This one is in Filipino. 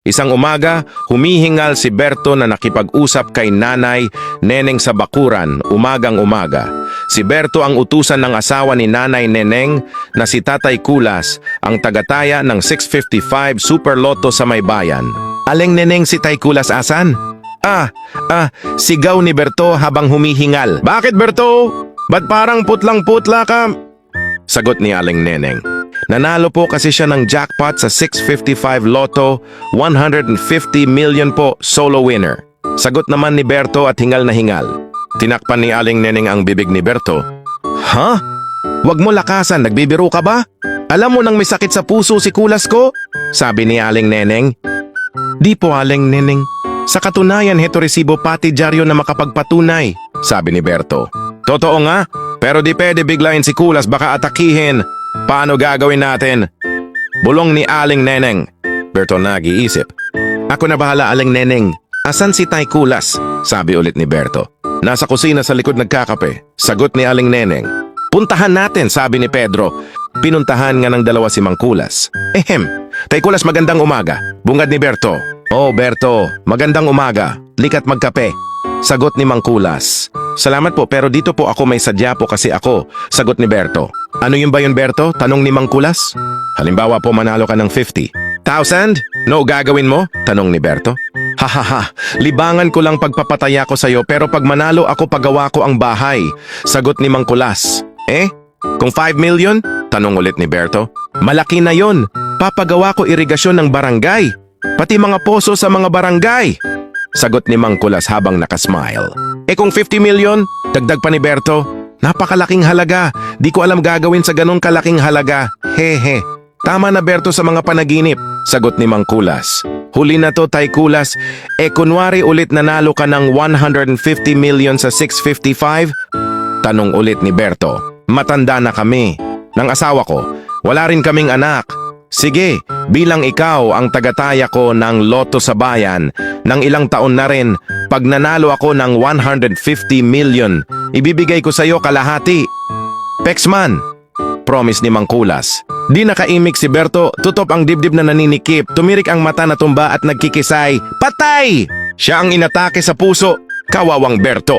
Isang umaga, humihingal si Berto na nakipag-usap kay Nanay Neneng sa bakuran umagang-umaga. Si Berto ang utusan ng asawa ni Nanay Neneng na si Tatay Kulas, ang tagataya ng 655 Super Lotto sa may bayan. Aling Neneng si Tay Kulas asan? Sigaw ni Berto habang humihingal. Bakit Berto? Ba't parang putlang-putla ka? Sagot ni Aling Neneng. Nanalo po kasi siya ng jackpot sa 655 Lotto, 150 million po, solo winner. Sagot naman ni Berto at hingal na hingal. Tinakpan ni Aling Neneng ang bibig ni Berto. Ha? Wag mo lakasan, nagbibiro ka ba? Alam mo nang may sakit sa puso si Kulas ko? Sabi ni Aling Neneng. Di po Aling Neneng. Sa katunayan, heto resibo pati dyaryo na makapagpatunay, sabi ni Berto. Totoo nga, pero di pwede biglayin si Kulas, baka atakihin. Paano gagawin natin? Bulong ni Aling Neneng. Berto nag-iisip. Ako na bahala Aling Neneng. Asan si Tay Kulas? Sabi ulit ni Berto. Nasa kusina sa likod nagkakape. Sagot ni Aling Neneng. Puntahan natin, sabi ni Pedro. Pinuntahan nga ng dalawa si Mang Kulas. Tay Kulas, magandang umaga. Bungad ni Berto. Oh Berto, magandang umaga. Likat magkape. Sagot ni Mang Kulas. Salamat po pero dito po ako may sadya po kasi ako. Sagot ni Berto. Ano yun ba yun Berto? Tanong ni Mang Kulas. Halimbawa po manalo ka ng 50,000? No, gagawin mo? Tanong ni Berto. Hahaha, libangan ko lang pagpapataya ko sa'yo pero pag manalo ako pagawa ko ang bahay. Sagot ni Mang Kulas. Kung 5 million? Tanong ulit ni Berto. Malaki na yon. Papagawa ko irigasyon ng barangay. Pati mga poso sa mga barangay. Sagot ni Mang Kulas habang nakasmile. Kung 50 million? Dagdag pa ni Berto. Napakalaking halaga. Di ko alam gagawin sa ganong kalaking halaga. Hehe. Tama na Berto sa mga panaginip. Sagot ni Mang Kulas. Huli na to Tay Kulas. Kunwari ulit nanalo ka ng 150 million sa 655? Tanong ulit ni Berto. Matanda na kami. Ng asawa ko. Wala rin kaming anak. Sige, bilang ikaw ang tagataya ko ng Lotto sa bayan, ng ilang taon na rin, pag nanalo ako ng 150 million, ibibigay ko sa iyo kalahati. Pexman, promise ni Mang Kulas. Di nakaimik si Berto, tutop ang dibdib na naninikip, tumirik ang mata na tumba at nagkikisay. Patay! Siya ang inatake sa puso, kawawang Berto.